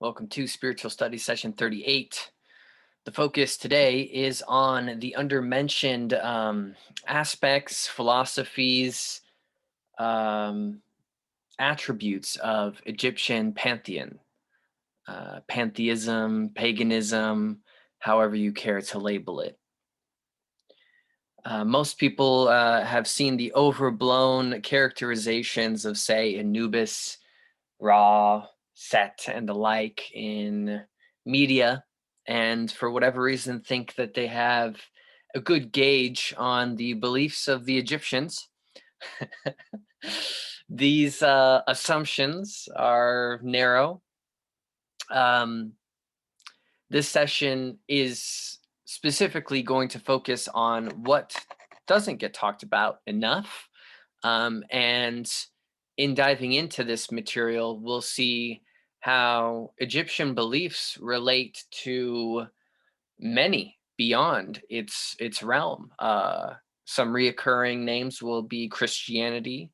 Welcome to Spiritual Studies Session 38. The focus today is on the undermentioned aspects, philosophies, um, attributes of Egyptian pantheon, pantheism, paganism, however you care to label it. Most people have seen the overblown characterizations of, say, Anubis, Ra, Set, and the like in media, and for whatever reason think that they have a good gauge on the beliefs of the Egyptians. These assumptions are narrow. Um, this session is specifically going to focus on what doesn't get talked about enough. And in diving into this material, we'll see how Egyptian beliefs relate to many beyond its realm. Some reoccurring names will be Christianity,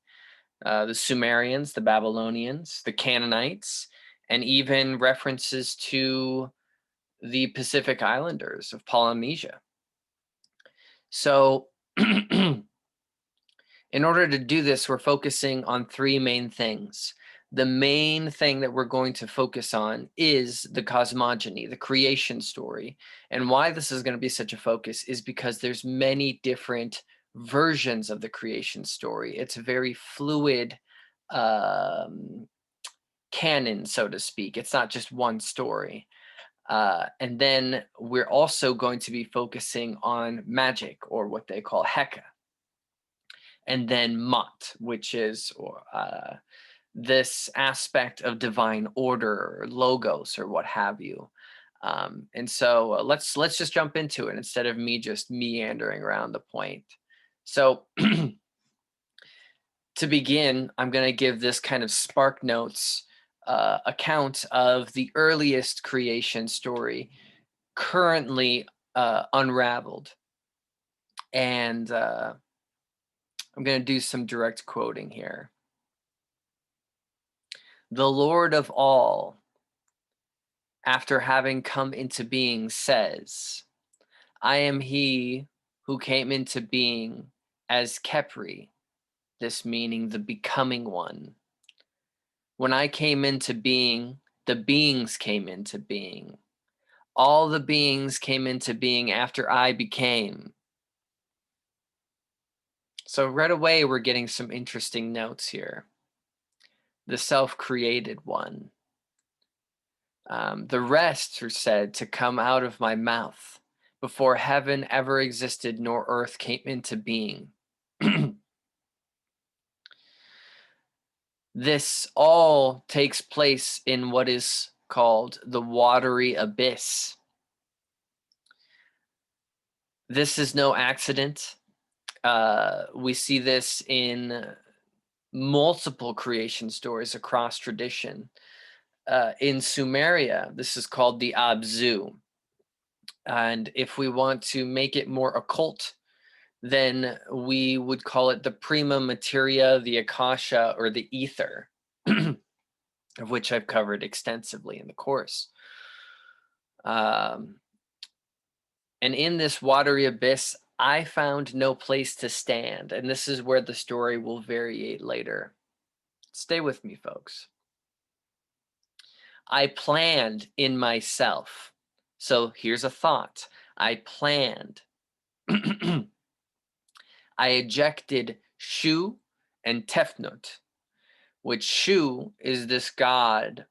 the Sumerians, the Babylonians, the Canaanites, and even references to the Pacific Islanders of Polynesia. So in order to do this, we're focusing on three main things. The main thing that we're going to focus on is the cosmogony, the creation story. And why this is going to be such a focus is because there's many different versions of the creation story. It's a very fluid canon, so to speak. It's not just one story. And then we're also going to be focusing on magic, or what they call Heka, and then Maat, which is this aspect of divine order, or logos, or what have you. And so let's just jump into it instead of me just meandering around the point. So to begin, I'm going to give this kind of spark notes account of the earliest creation story currently unraveled. And I'm going to do some direct quoting here. The Lord of all, after having come into being, says, I am he who came into being as Kepri, this meaning the becoming one. When I came into being, the beings came into being. All the beings came into being after I became. So right away, we're getting some interesting notes here. The self-created one. The rest are said to come out of my mouth before heaven ever existed nor earth came into being. This all takes place in what is called the Watery Abyss. This is no accident. We see this in multiple creation stories across tradition. In Sumeria, this is called the Abzu. And if we want to make it more occult, then we would call it the prima materia, the akasha, or the ether, of which I've covered extensively in the course. And in this watery abyss, I found no place to stand. And this is where the story will variate later. Stay with me, folks. I planned in myself. So here's a thought. I planned. I ejected Shu and Tefnut, which Shu is this god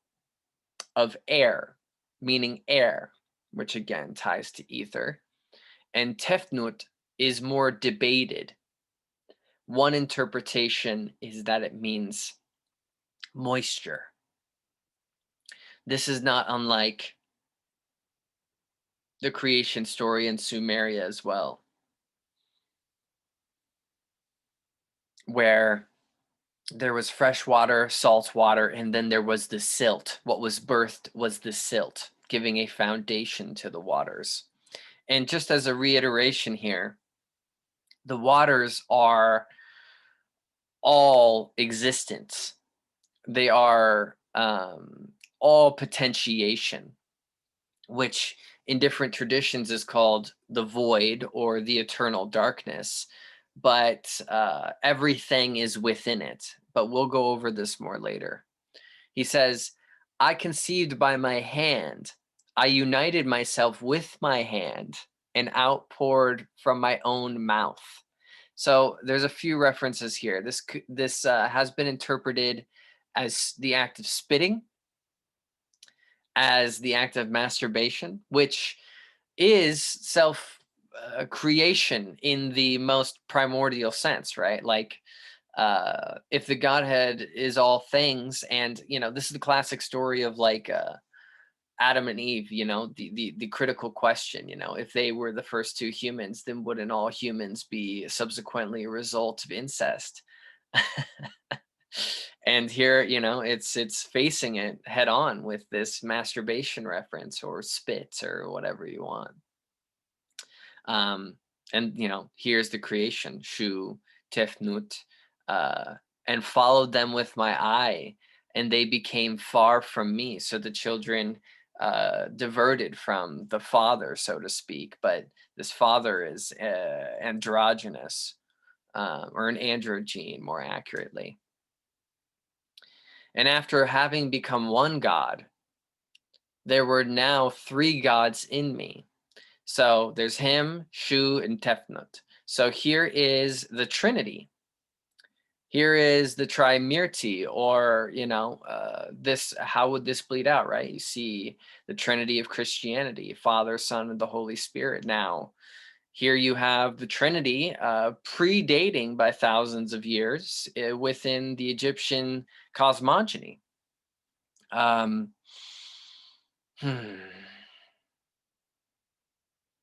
of air, meaning air, which again ties to ether. And Tefnut is more debated. One interpretation is that it means moisture. This is not unlike the creation story in Sumeria as well, where there was fresh water, salt water, and then there was the silt. What was birthed was the silt, giving a foundation to the waters. And just as a reiteration here, the waters are all existence. They are all potentiation, which in different traditions is called the void or the eternal darkness. But everything is within it. But we'll go over this more later. He says, I conceived by my hand. I united myself with my hand and outpoured from my own mouth. So there's a few references here. This has been interpreted as the act of spitting, as the act of masturbation, which is self creation in the most primordial sense, right? Like if the Godhead is all things, and this is the classic story of like Adam and Eve, the critical question, if they were the first two humans, then wouldn't all humans be subsequently a result of incest? And here, it's facing it head on with this masturbation reference or spit or whatever you want. um and here's the creation, shu tefnut, uh and followed them with my eye, and they became far from me. So the children diverted from the father, so to speak, but this father is androgynous, or an androgyne more accurately. And after having become one god, there were now three gods in me. So there's him, Shu, and Tefnut. So here is the Trinity. Here is the Trimirti, or this. How would this bleed out, right? You see the Trinity of Christianity: Father, Son, and the Holy Spirit. Now, here you have the Trinity, predating by thousands of years within the Egyptian cosmogeny. Um, hmm.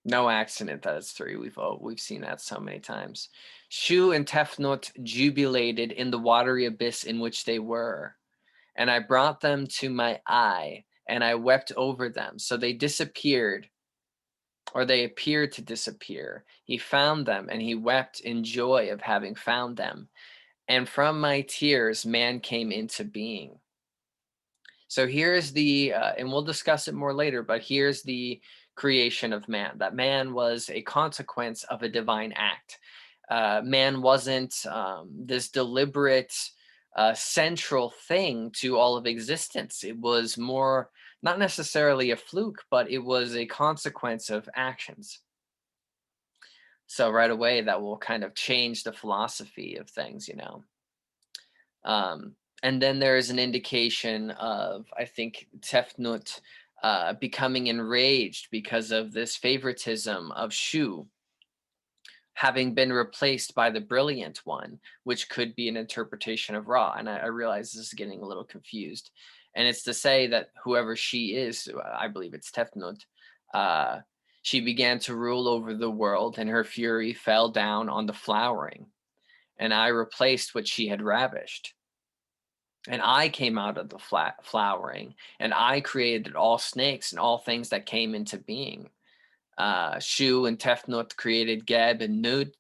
No accident that it's three. We've seen that so many times. Shu and Tefnut jubilated in the watery abyss in which they were, and I brought them to my eye, and I wept over them. So they disappeared, or they appeared to disappear. He found them, and he wept in joy of having found them. And from my tears, man came into being. So here's the, and we'll discuss it more later, but here's the creation of man. That man was a consequence of a divine act. Man wasn't this deliberate, central thing to all of existence. It was more, not necessarily a fluke, but it was a consequence of actions. So right away, that will kind of change the philosophy of things, Um, and then there is an indication of, I think, Tefnut becoming enraged because of this favoritism of Shu having been replaced by the brilliant one, which could be an interpretation of Ra. And I realize this is getting a little confused. And it's to say that whoever she is, I believe it's Tefnut, uh, she began to rule over the world, and her fury fell down on the flowering. And I replaced what she had ravished. And I came out of the flowering, and I created all snakes and all things that came into being. Shu and Tefnut created Geb and Nud.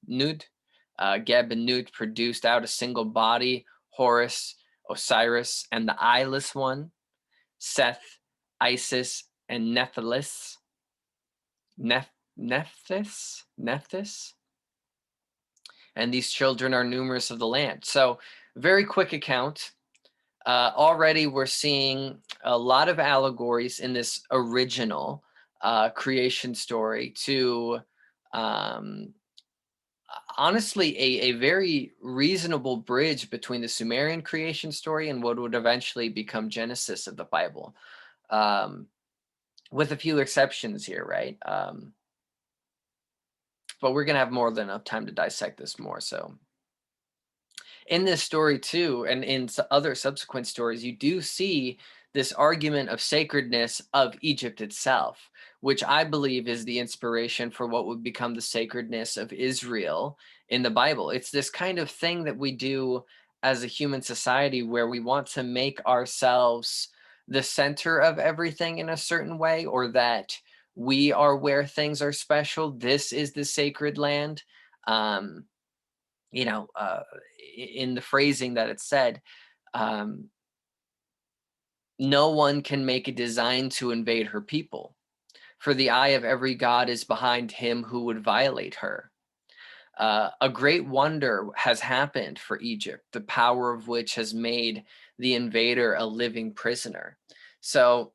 Geb and Nud produced out a single body, Horus, Osiris, and the eyeless one, Seth, Isis, and Nephthys. Nephthys. And these children are numerous of the land. So, very quick account. Already we're seeing a lot of allegories in this original creation story to um, honestly a very reasonable bridge between the Sumerian creation story and what would eventually become Genesis of the Bible, um, with a few exceptions here, right? But we're going to have more than enough time to dissect this more. So in this story too, and in other subsequent stories, you do see this argument of sacredness of Egypt itself, which I believe is the inspiration for what would become the sacredness of Israel in the Bible. It's this kind of thing that we do as a human society where we want to make ourselves the center of everything in a certain way, or that we are where things are special. This is the sacred land. Um, you know, in the phrasing that it's said, um, No one can make a design to invade her people, for the eye of every god is behind him who would violate her. A great wonder has happened for Egypt, the power of which has made the invader a living prisoner. So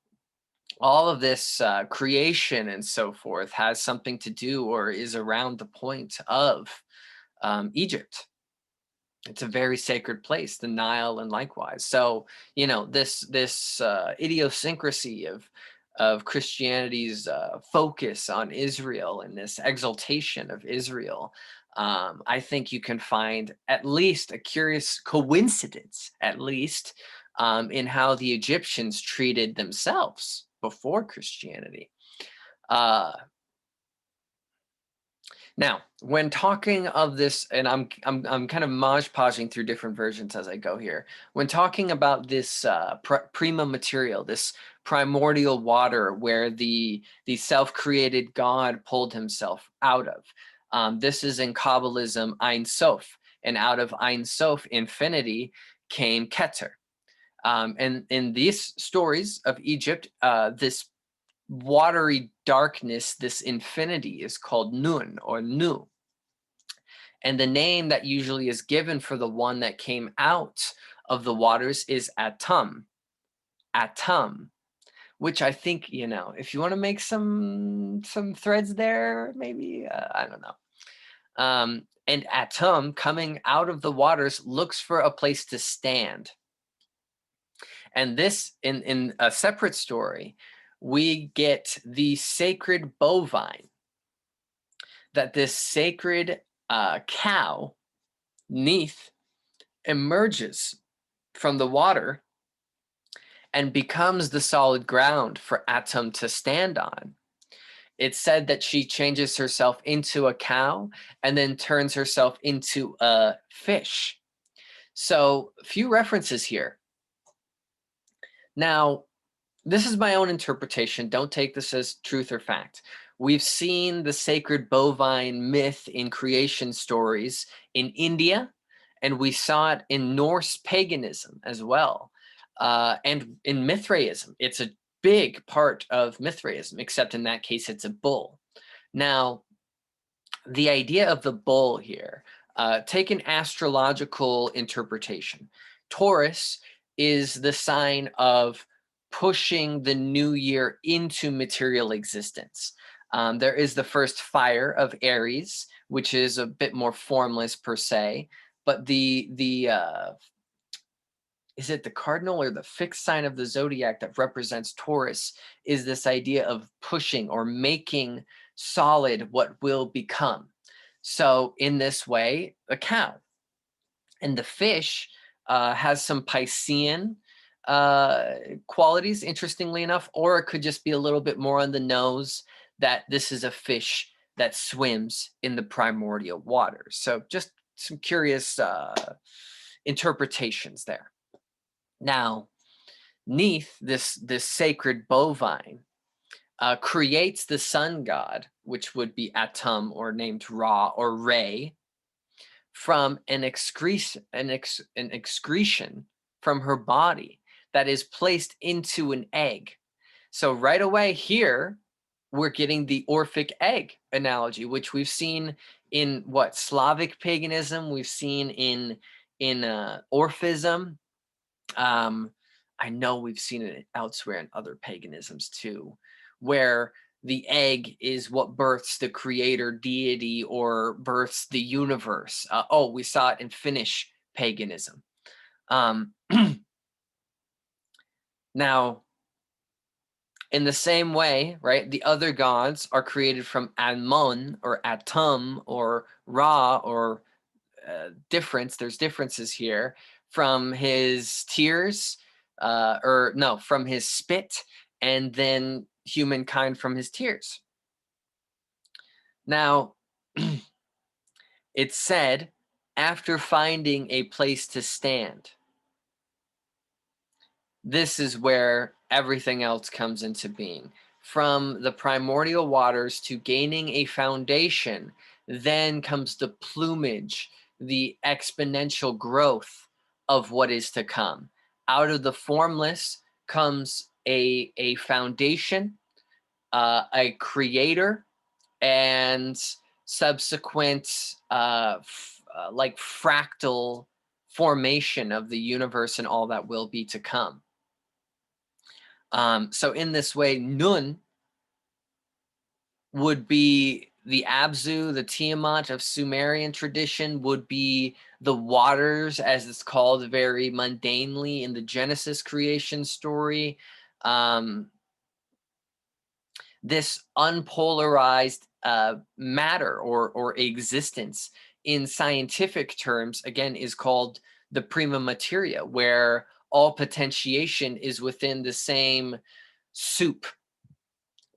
all of this creation and so forth has something to do or is around the point of Egypt. It's a very sacred place, the Nile, and likewise. So this idiosyncrasy of Christianity's focus on Israel and this exaltation of Israel. I think you can find at least a curious coincidence, at least, in how the Egyptians treated themselves before Christianity. Now, when talking of this, and I'm kind of modge-podging through different versions as I go here. When talking about this prima material, this primordial water where the self-created God pulled himself out of, this is in Kabbalism Ein Sof, and out of Ein Sof, infinity, came Keter. And in these stories of Egypt, this watery darkness, this infinity, is called Nun or Nu. And the name that usually is given for the one that came out of the waters is Atum. Atum, which I think, if you want to make some threads there, maybe, I don't know. And Atum, coming out of the waters, looks for a place to stand. And this, in a separate story, we get the sacred bovine, that this sacred cow, Neith, emerges from the water and becomes the solid ground for Atum to stand on. It's said that she changes herself into a cow and then turns herself into a fish. So, few references here. Now, this is my own interpretation. Don't take this as truth or fact. We've seen the sacred bovine myth in creation stories in India, and we saw it in Norse paganism as well. And in Mithraism, it's a big part of Mithraism, except in that case, it's a bull. Now, the idea of the bull here, take an astrological interpretation. Taurus is the sign of pushing the new year into material existence. There is the first fire of Aries, which is a bit more formless per se, but is it the cardinal or the fixed sign of the zodiac that represents Taurus is this idea of pushing or making solid what will become. So in this way, a cow. And the fish has some Piscean qualities, interestingly enough, or it could just be a little bit more on the nose that this is a fish that swims in the primordial waters. So just some curious interpretations there. Now, Neith, this sacred bovine, creates the sun god, which would be Atum or named Ra or Re, from an excretion from her body that is placed into an egg. So right away here, we're getting the Orphic egg analogy, which we've seen in Slavic paganism, we've seen in Orphism. I know we've seen it elsewhere in other paganisms too, where the egg is what births the creator deity or births the universe. We saw it in Finnish paganism. Now, in the same way, right, the other gods are created from Amon or Atum or Ra or difference. There's differences here from his tears, from his spit, and then humankind from his tears. Now, it's said, after finding a place to stand, this is where everything else comes into being. From the primordial waters to gaining a foundation, then comes the plumage, the exponential growth of what is to come. Out of the formless comes a foundation, a creator, and subsequent like fractal formation of the universe and all that will be to come. So in this way, Nun would be the Abzu, the Tiamat of Sumerian tradition, would be the waters, as it's called very mundanely in the Genesis creation story. This unpolarized matter or existence in scientific terms, again, is called the prima materia, where all potentiation is within the same soup.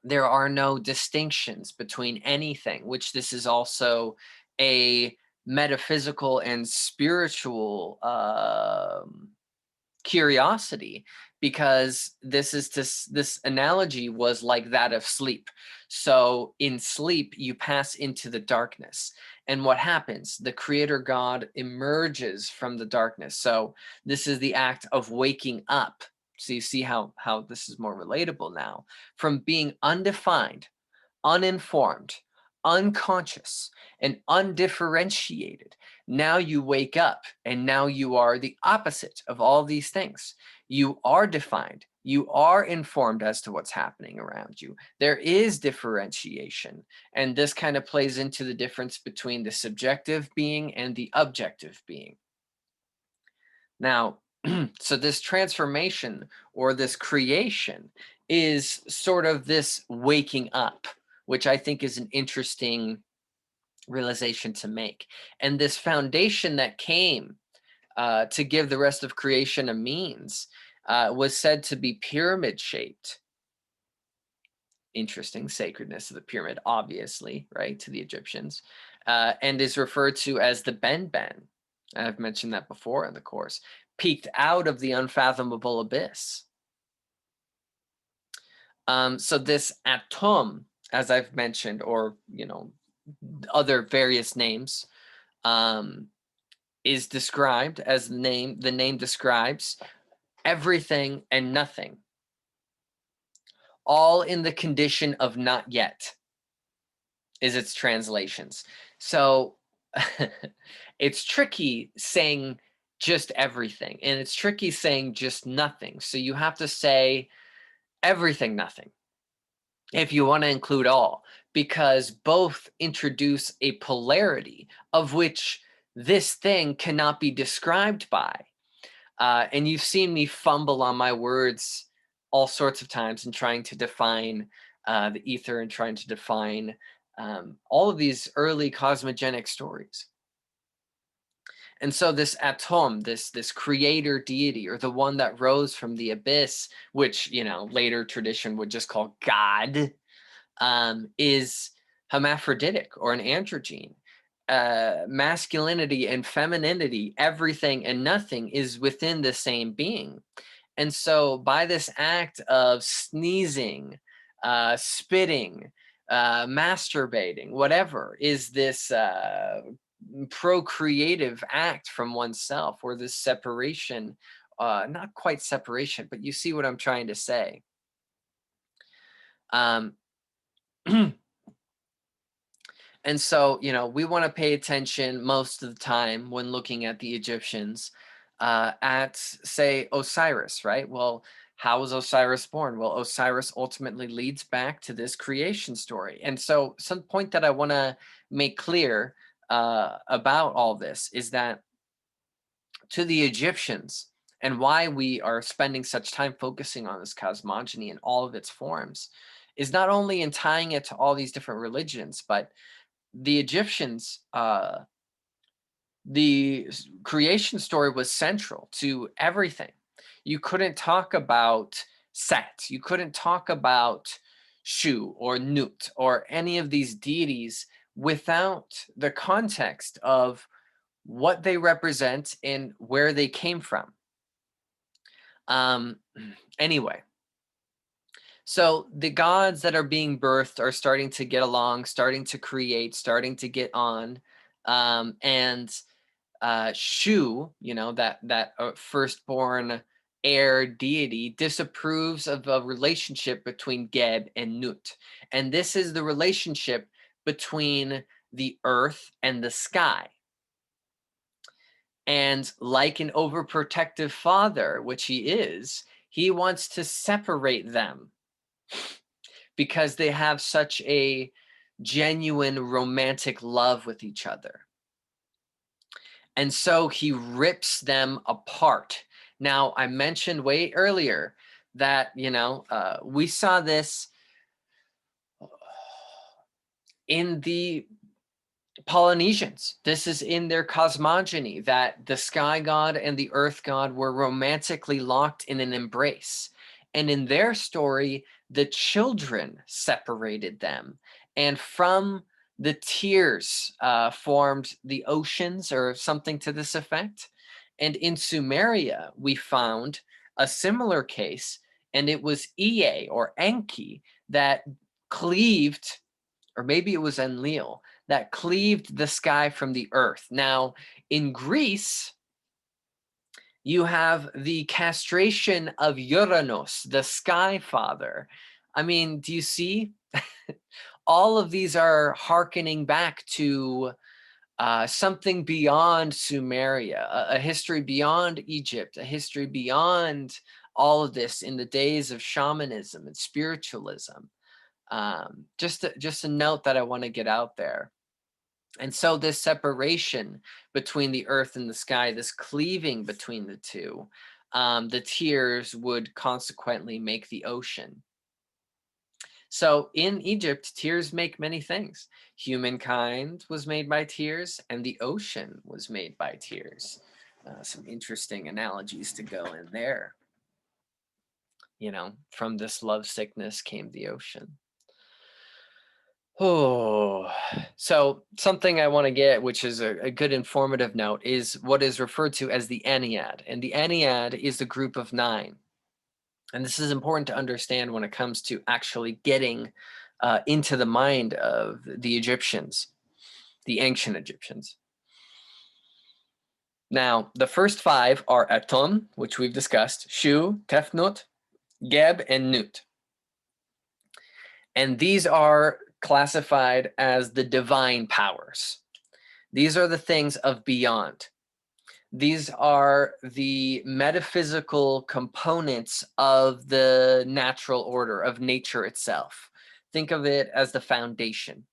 There are no distinctions between anything, which this is also a metaphysical and spiritual curiosity, because this analogy was like that of sleep. So in sleep, you pass into the darkness. And what happens? The creator God emerges from the darkness. So this is the act of waking up. So you see how this is more relatable now. From being undefined, uninformed, unconscious, and undifferentiated. Now you wake up, and now you are the opposite of all these things. You are defined. You are informed as to what's happening around you. There is differentiation. And this kind of plays into the difference between the subjective being and the objective being. Now, so this transformation or this creation is sort of this waking up, which I think is an interesting realization to make. And this foundation that came to give the rest of creation a means was said to be pyramid shaped. Interesting sacredness of the pyramid, obviously, right, to the Egyptians, and is referred to as the Ben. I've mentioned that before in the course. Peeked out of the unfathomable abyss. So this atom, as I've mentioned, or other various names, is described as the name describes everything and nothing, all in the condition of not yet, is its translations. So it's tricky saying just everything, and it's tricky saying just nothing. So you have to say everything, nothing, if you want to include all, because both introduce a polarity of which this thing cannot be described by. And you've seen me fumble on my words all sorts of times in trying to define the ether and trying to define all of these early cosmogenic stories. And so this atom, this creator deity, or the one that rose from the abyss, which later tradition would just call God, is hermaphroditic or an androgyne. Masculinity and femininity, everything and nothing, is within the same being. And so by this act of sneezing, spitting, masturbating, whatever, is this procreative act from oneself, or this separation, not quite separation, but you see what I'm trying to say. And so, we want to pay attention most of the time when looking at the Egyptians at, say, Osiris, right? Well, how was Osiris born? Well, Osiris ultimately leads back to this creation story. And so some point that I want to make clear about all this is that to the Egyptians, and why we are spending such time focusing on this cosmogony in all of its forms, is not only in tying it to all these different religions, but the Egyptians, the creation story was central to everything. You couldn't talk about Set, you couldn't talk about Shu or Nut or any of these deities without the context of what they represent and where they came from. Anyway, so the gods that are being birthed are starting to get along, starting to create, starting to get on, and Shu, that firstborn air deity, disapproves of a relationship between Geb and Nut. And this is the relationship between the earth and the sky. And like an overprotective father, which he is, he wants to separate them because they have such a genuine romantic love with each other. And so he rips them apart. Now, I mentioned way earlier that, we saw this in the Polynesians. This is in their cosmogony, that the sky god and the earth god were romantically locked in an embrace. And in their story, the children separated them. And from the tears formed the oceans, or something to this effect. And in Sumeria, we found a similar case, and it was Ea or Enki that cleaved, or maybe it was Enlil, that cleaved the sky from the earth. Now, in Greece, you have the castration of Uranus, the sky father. I mean, do you see? All of these are hearkening back to something beyond Sumeria, a history beyond Egypt, a history beyond all of this in the days of shamanism and spiritualism. Just a note that I want to get out there. And so this separation between the earth and the sky, this cleaving between the two, the tears would consequently make the ocean. So in Egypt, tears make many things. Humankind was made by tears, and the ocean was made by tears. Some interesting analogies to go in there. From this love sickness came the ocean. Oh, so something I want to get, which is a good informative note, is what is referred to as the Aniad. And the Aniad is the group of 9. And this is important to understand when it comes to actually getting into the mind of the Egyptians, the ancient Egyptians. Now, the first 5 are Aton, which we've discussed, Shu, Tefnut, Geb, and Nut. And these are classified as the divine powers. These are the things of beyond. These are the metaphysical components of the natural order, of nature itself. Think of it as the foundation.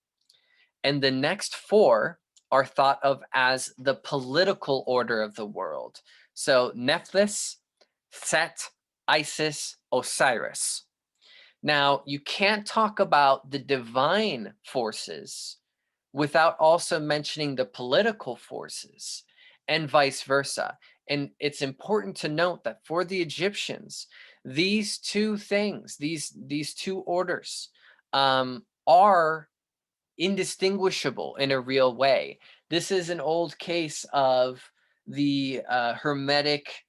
And the next 4 are thought of as the political order of the world. So Nephthys, Set, Isis, Osiris. Now, you can't talk about the divine forces without also mentioning the political forces, and vice versa. And it's important to note that for the Egyptians, these two things, these two orders, are indistinguishable in a real way. This is an old case of the Hermetic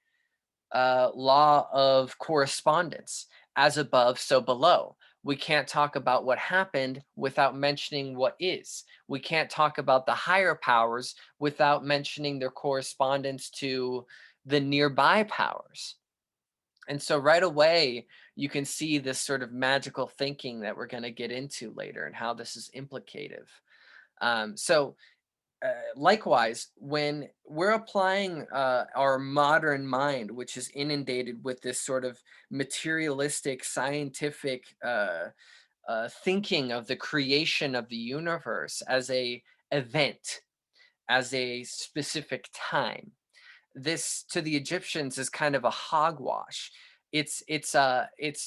law of correspondence. As above, so below. We can't talk about what happened without mentioning what is. We can't talk about the higher powers without mentioning their correspondence to the nearby powers. And so right away, you can see this sort of magical thinking that we're going to get into later, and how this is implicative. Likewise, when we're applying our modern mind, which is inundated with this sort of materialistic, scientific thinking of the creation of the universe as a event, as a specific time, this to the Egyptians is kind of a hogwash. It's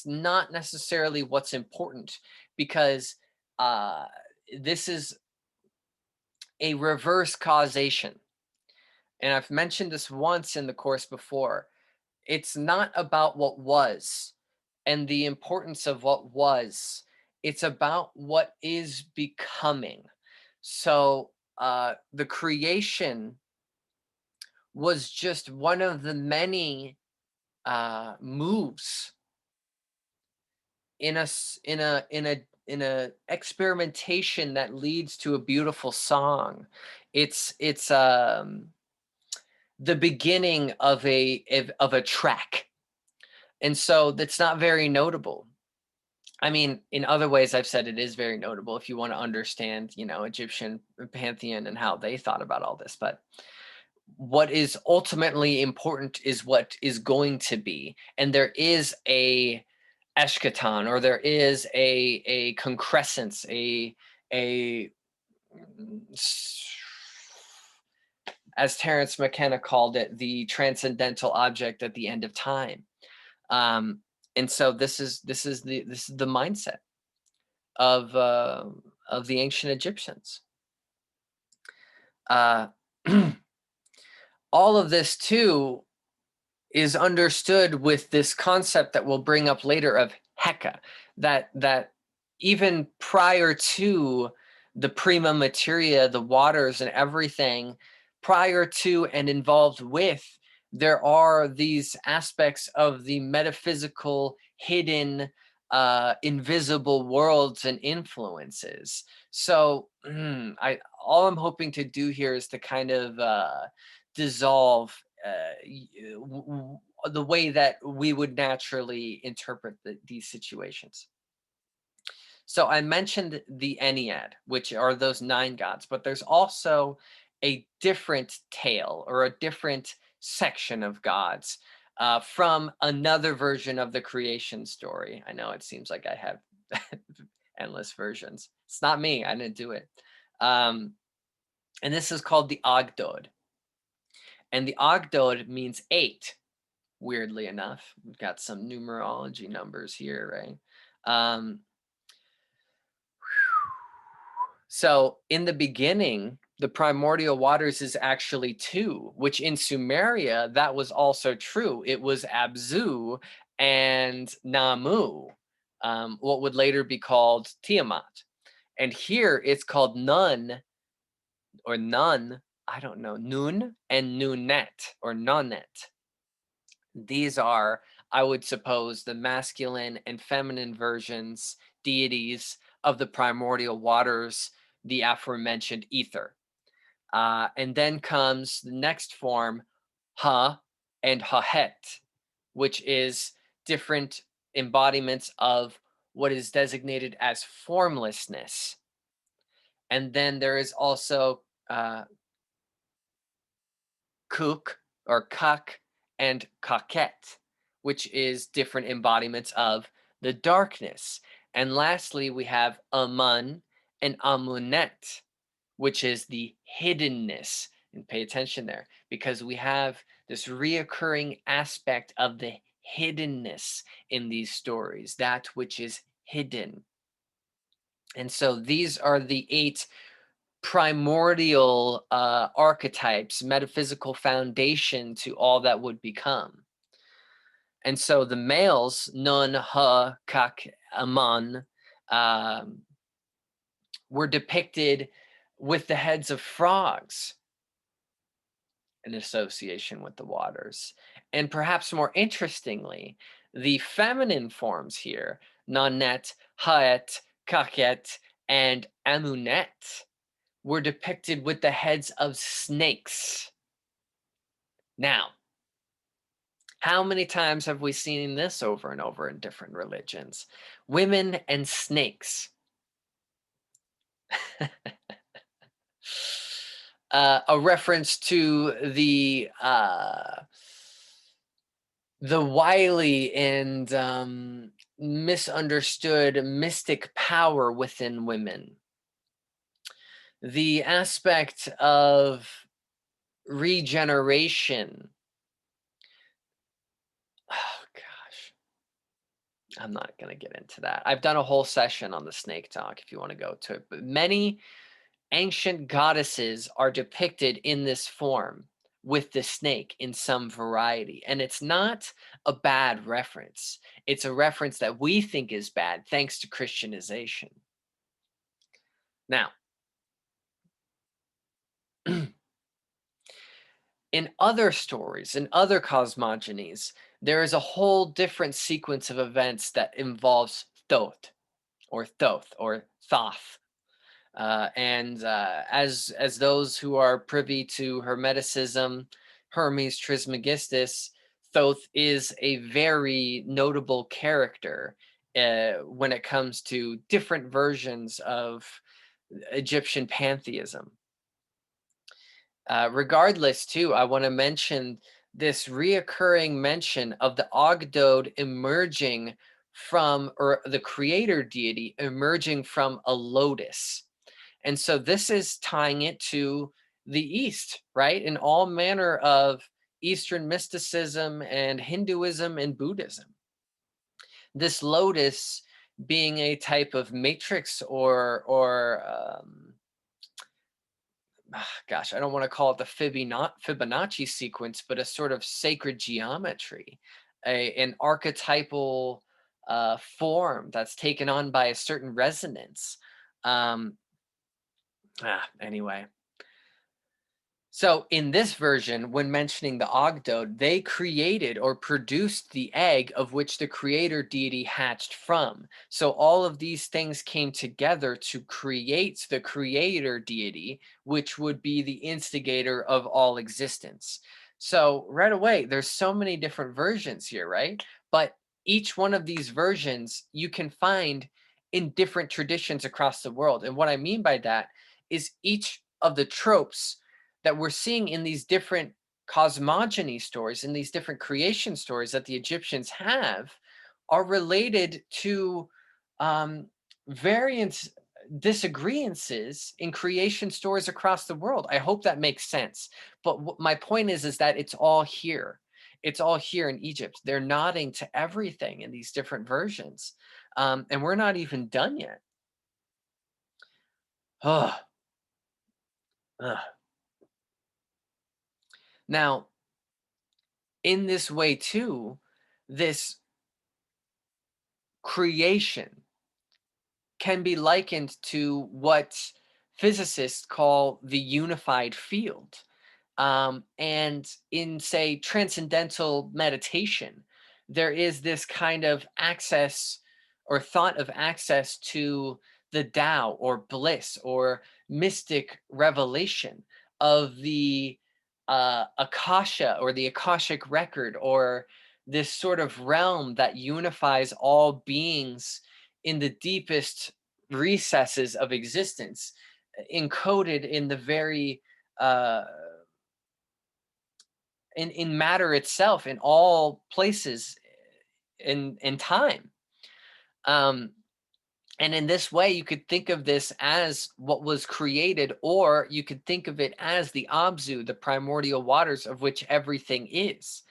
not necessarily what's important, because this is a reverse causation. And I've mentioned this once in the course before. It's not about what was and the importance of what was. It's about what is becoming. So the creation was just one of the many moves in a experimentation that leads to a beautiful song. It's the beginning of a track. And so that's not very notable. I mean, in other ways, I've said it is very notable if you want to understand, Egyptian pantheon and how they thought about all this. But what is ultimately important is what is going to be. And there is a eschaton, or there is a concrescence, a as Terence McKenna called it, the transcendental object at the end of time. And so this is the mindset of the ancient Egyptians. All of this too is understood with this concept that we'll bring up later of Heka, that even prior to the prima materia, the waters and everything, prior to and involved with, there are these aspects of the metaphysical, hidden, invisible worlds and influences. So all I'm hoping to do here is to kind of dissolve the way that we would naturally interpret these situations. So I mentioned the Aniad, which are those 9 gods, but there's also a different tale or a different section of gods from another version of the creation story. I know it seems like I have endless versions. It's not me. I didn't do it. And this is called the Octod. And the Octod means 8, weirdly enough. We've got some numerology numbers here, right? So in the beginning, the primordial waters is actually 2, which in Sumeria, that was also true. It was Abzu and Namu, what would later be called Tiamat. And here it's called Nun or Nun, I don't know, Nun and Nunet or Nonet. These are, I would suppose, the masculine and feminine versions, deities of the primordial waters, the aforementioned ether. And then comes the next form, Ha and Hahet, which is different embodiments of what is designated as formlessness. And then there is also Kuk or Kak and Kaket, which is different embodiments of the darkness. And lastly, we have Amun and Amunet, which is the hiddenness. And pay attention there, because we have this reoccurring aspect of the hiddenness in these stories, that which is hidden. And so these are the 8 primordial archetypes, metaphysical foundation to all that would become. And so the males, Nun, Ha, Kak, Aman, were depicted with the heads of frogs in association with the waters. And perhaps more interestingly, the feminine forms here, Nanet, Haet, Kaket, and Amunet, were depicted with the heads of snakes. Now, how many times have we seen this over and over in different religions? Women and snakes. A reference to the wily and misunderstood mystic power within women. The aspect of regeneration. Oh gosh, I'm not going to get into that. I've done a whole session on the snake talk if you want to go to it. But many ancient goddesses are depicted in this form with the snake in some variety. And it's not a bad reference. It's a reference that we think is bad thanks to Christianization. Now, in other stories, in other cosmogonies, there is a whole different sequence of events that involves Thoth or Thoth. As those who are privy to Hermeticism, Hermes Trismegistus, Thoth is a very notable character when it comes to different versions of Egyptian pantheism. Regardless, too, I want to mention this reoccurring mention of the Octod emerging from, or the creator deity emerging from a lotus. And so this is tying it to the East, right? In all manner of Eastern mysticism and Hinduism and Buddhism. This lotus being a type of matrix or gosh, I don't want to call it the Fibonacci sequence, but a sort of sacred geometry, an archetypal form that's taken on by a certain resonance. Anyway. So in this version, when mentioning the Octod, they created or produced the egg of which the creator deity hatched from. So all of these things came together to create the creator deity, which would be the instigator of all existence. So right away, there's so many different versions here, right? But each one of these versions you can find in different traditions across the world. And what I mean by that is each of the tropes that we're seeing in these different cosmogony stories, in these different creation stories that the Egyptians have, are related to variant disagreements in creation stories across the world. I hope that makes sense. But my point is that it's all here. It's all here in Egypt. They're nodding to everything in these different versions. And we're not even done yet. Ugh. Ugh. Now, in this way too, this creation can be likened to what physicists call the unified field. And in, say, transcendental meditation, there is this kind of access or thought of access to the Tao or bliss or mystic revelation of the Akasha or the Akashic record, or this sort of realm that unifies all beings in the deepest recesses of existence, encoded in the very in matter itself, in all places in time. And in this way, you could think of this as what was created, or you could think of it as the Abzu, the primordial waters of which everything is.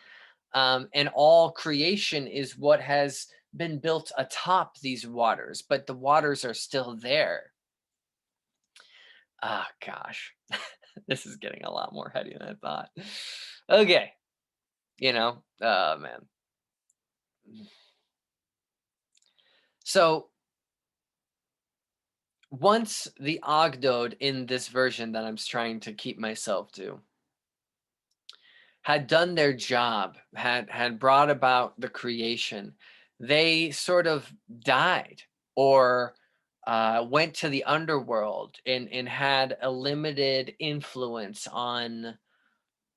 And all creation is what has been built atop these waters, but the waters are still there. Ah, gosh, this is getting a lot more heady than I thought. Okay, oh man. So once the Octod in this version that I'm trying to keep myself to had done their job, had brought about the creation, they sort of died or went to the underworld and had a limited influence on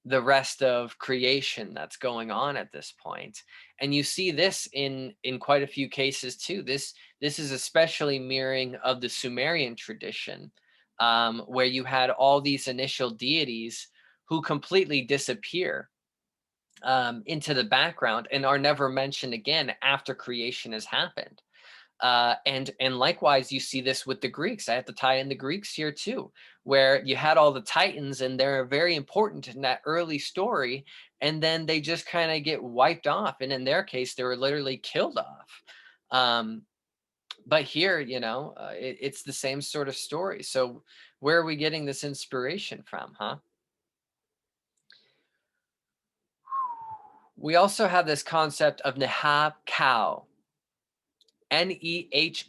the rest of creation that's going on at this point. And you see this in quite a few cases too. This is especially mirroring of the Sumerian tradition, where you had all these initial deities who completely disappear into the background and are never mentioned again after creation has happened. And likewise, you see this with the Greeks. I have to tie in the Greeks here too, where you had all the Titans and they're very important in that early story, and then they just kind of get wiped off. And in their case, they were literally killed off. But here, it's the same sort of story. So where are we getting this inspiration from, huh? We also have this concept of Nehab Cow, Nehebkau.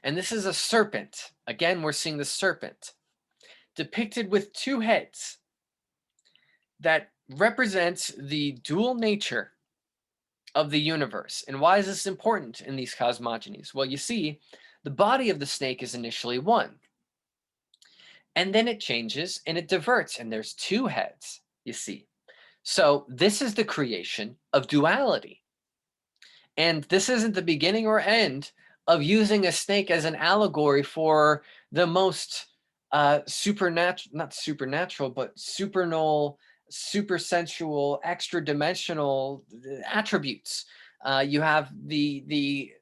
And this is a serpent. Again, we're seeing the serpent depicted with two heads that represents the dual nature of the universe. And why is this important in these cosmogonies? Well, you see, the body of the snake is initially one. And then it changes and it diverts, and there's two heads, you see. So this is the creation of duality. And this isn't the beginning or end of using a snake as an allegory for the most supernatural, not supernatural, but supernal, supersensual, extra dimensional attributes. You have the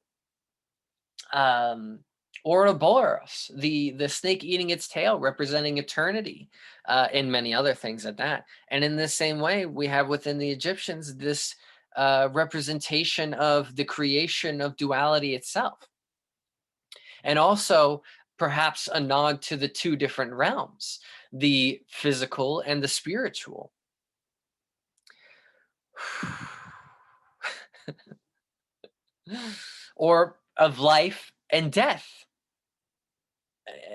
um, Ouroboros, the snake eating its tail, representing eternity, and many other things at that. And in the same way, we have within the Egyptians this representation of the creation of duality itself, and also perhaps a nod to the two different realms, the physical and the spiritual. Or of life and death,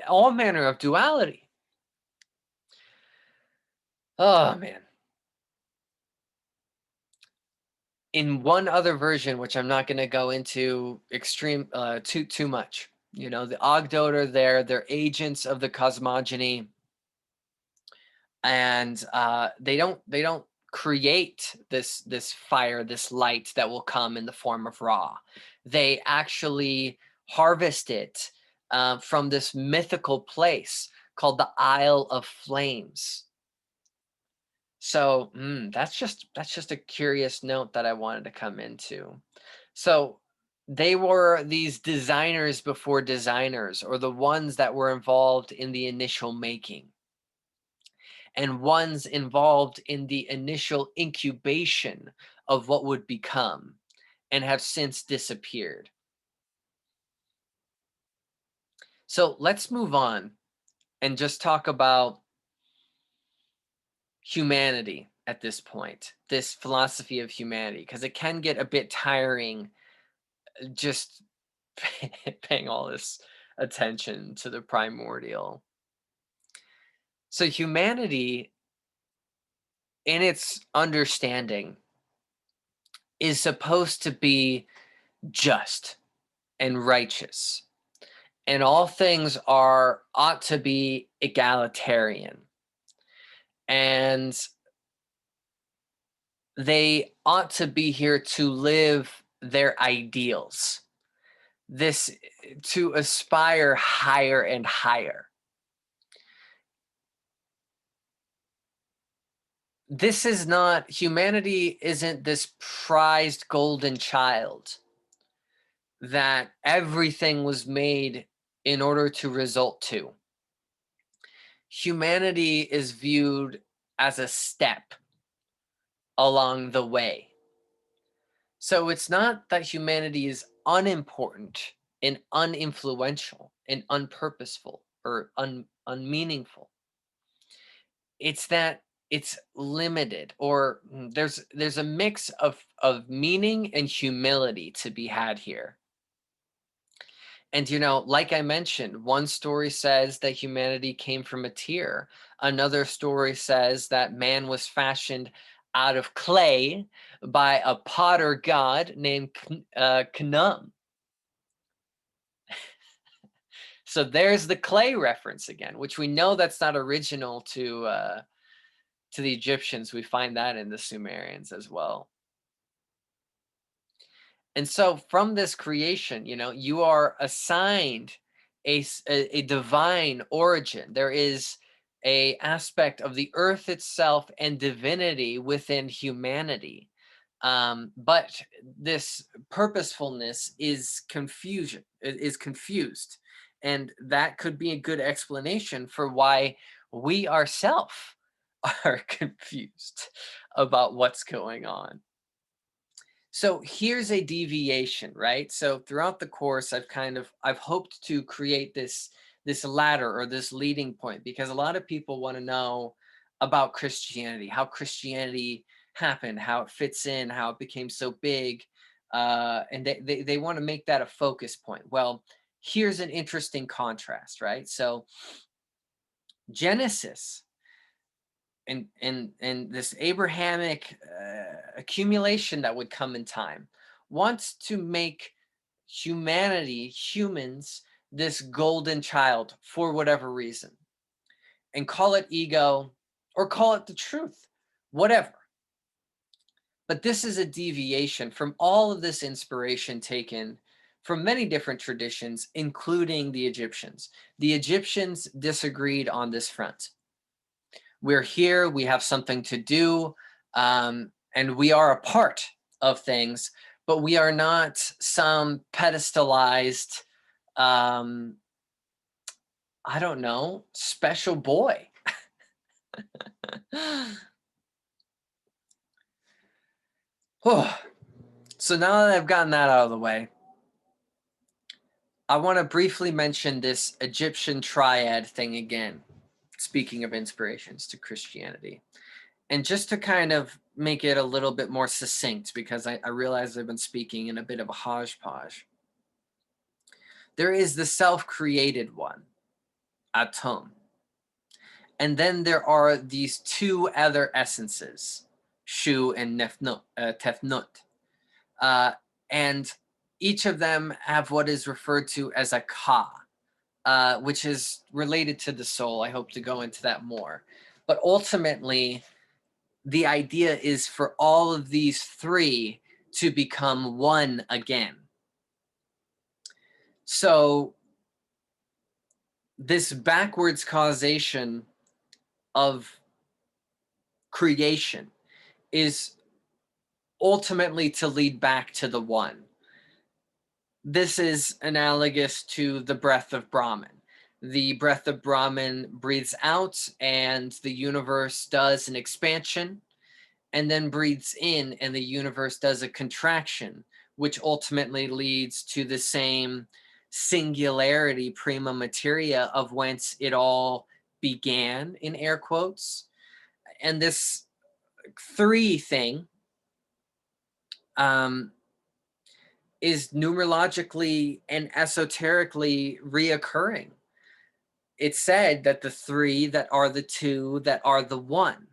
all manner of duality. Oh man. In one other version, which I'm not going to go into extreme too much, you know, the Octod are there, they're agents of the cosmogeny, and they don't create this fire, this light that will come in the form of Ra. They actually harvest it from this mythical place called the Isle of Flames. So that's just a curious note that I wanted to come into. So they were these designers before designers, or the ones that were involved in the initial making, and ones involved in the initial incubation of what would become, and have since disappeared. So let's move on and just talk about humanity at this point, this philosophy of humanity, because it can get a bit tiring just paying all this attention to the primordial. So humanity, in its understanding, is supposed to be just and righteous, and all things ought to be egalitarian, and they ought to be here to live their ideals, this to aspire higher and higher. This is not, humanity isn't this prized golden child that everything was made in order to result to. Humanity is viewed as a step along the way. So it's not that humanity is unimportant and uninfluential and unpurposeful or unmeaningful. It's that it's limited, or there's a mix of meaning and humility to be had here. And you know, like I mentioned, one story says that humanity came from a tear. Another story says that man was fashioned out of clay by a potter god named Khnum. So there's the clay reference again, which we know that's not original to the Egyptians. We find that in the Sumerians as well. And so from this creation, you know, you are assigned a divine origin. There is a aspect of the earth itself and divinity within humanity. But this purposefulness is confusion, is confused. And that could be a good explanation for why we ourselves are confused about what's going on. So here's a deviation, right? So throughout the course, I've hoped to create this ladder or this leading point, because a lot of people want to know about Christianity, how Christianity happened, how it fits in, how it became so big, and they want to make that a focus point. Well, here's an interesting contrast, right? So Genesis and this Abrahamic accumulation that would come in time wants to make humanity, humans, this golden child for whatever reason. and call it ego or call it the truth, whatever. But this is a deviation from all of this inspiration taken from many different traditions, including the Egyptians. The Egyptians disagreed on this front. We're here, we have something to do, and we are a part of things, but we are not some pedestalized, I don't know, special boy. So now that I've gotten that out of the way, I want to briefly mention this Egyptian triad thing again, speaking of inspirations to Christianity. And just to kind of make it a little bit more succinct, because I realize I've been speaking in a bit of a hodgepodge. There is the self-created one, Atum. And then there are these two other essences, Shu and Tefnut. And each of them have what is referred to as a Ka, which is related to the soul. I hope to go into that more. But ultimately, the idea is for all of these three to become one again. So this backwards causation of creation is ultimately to lead back to the one. This is analogous to the breath of Brahman. The breath of Brahman breathes out and the universe does an expansion, and then breathes in and the universe does a contraction, which ultimately leads to the same singularity prima materia of whence it all began, in air quotes. And this three thing is numerologically and esoterically reoccurring. It's said that the three that are the two that are the one.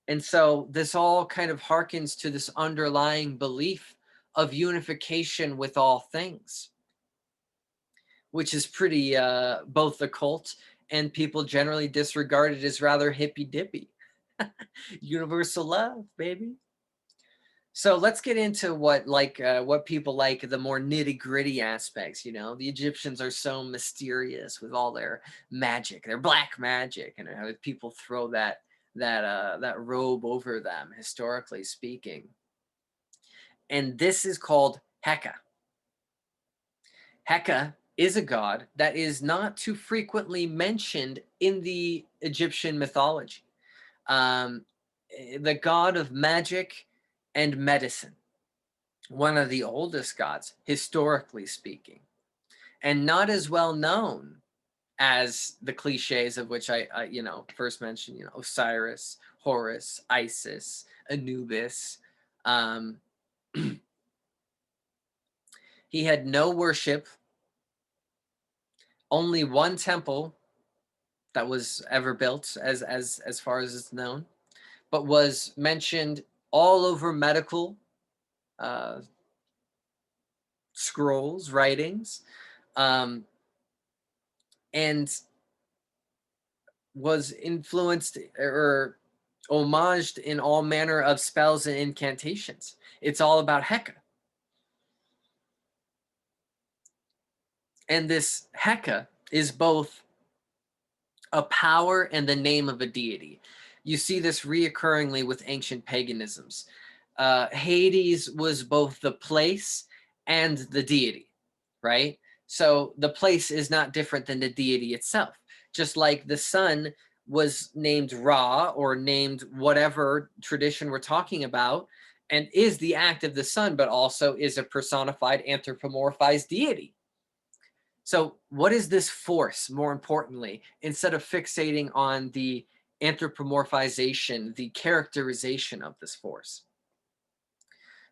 And so this all kind of harkens to this underlying belief of unification with all things, which is pretty both occult and people generally disregard it as rather hippy-dippy. Universal love, baby. So let's get into what people like, the more nitty-gritty aspects. You know, the Egyptians are so mysterious with all their magic, their black magic, and how people throw that robe over them, historically speaking. And this is called Heka. Heka is a god that is not too frequently mentioned in the Egyptian mythology. The god of magic and medicine, one of the oldest gods, historically speaking, and not as well known as the cliches of which I first mentioned, Osiris, Horus, Isis, Anubis. He had no worship, only one temple that was ever built as far as it's known, but was mentioned all over medical scrolls, writings, and was influenced or homaged in all manner of spells and incantations. It's all about Heka. And this Heka is both a power and the name of a deity. You see this reoccurringly with ancient paganisms. Hades was both the place and the deity, right? So the place is not different than the deity itself. Just like the sun was named Ra or named whatever tradition we're talking about, and is the act of the sun, but also is a personified, anthropomorphized deity. So what is this force, more importantly, instead of fixating on the anthropomorphization, the characterization of this force?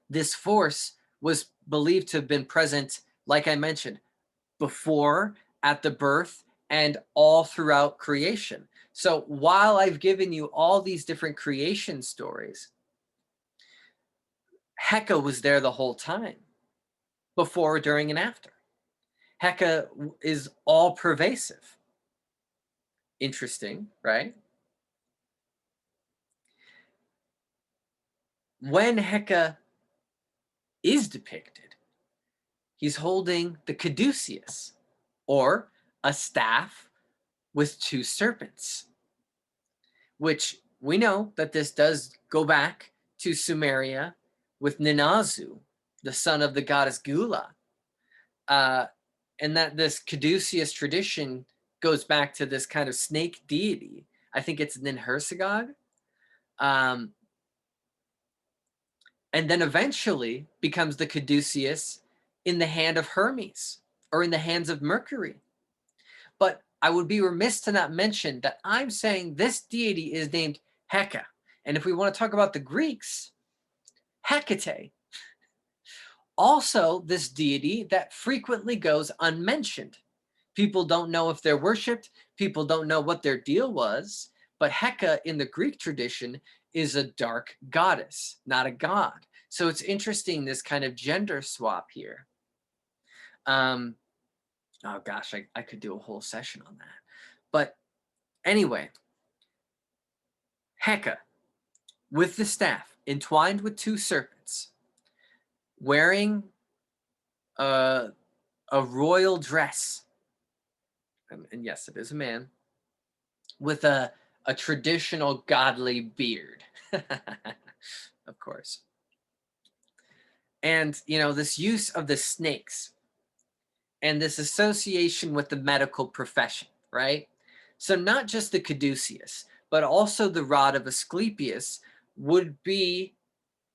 This force was believed to have been present, like I mentioned, before, at the birth, and all throughout creation. So while I've given you all these different creation stories, Heka was there the whole time, before, during, and after. Heka is all pervasive. Interesting, right? When Heka is depicted, he's holding the caduceus, or a staff with two serpents, which we know that this does go back to Sumeria with Ninazu, the son of the goddess Gula, and that this caduceus tradition goes back to this kind of snake deity. I think it's Ninhursagog. Um, and then eventually becomes the caduceus in the hand of Hermes or in the hands of Mercury. But I would be remiss to not mention that I'm saying this deity is named Heka. And if we want to talk about the Greeks, Hecate. Also, this deity that frequently goes unmentioned. People don't know if they're worshipped. People don't know what their deal was. But Heka in the Greek tradition is a dark goddess, not a god. So it's interesting, this kind of gender swap here. Oh gosh, I could do a whole session on that. But anyway, Heka with the staff entwined with two serpents, wearing a royal dress. And yes, it is a man, with a traditional godly beard, of course. And, you know, this use of the snakes and this association with the medical profession, right? So not just the caduceus, but also the rod of Asclepius would be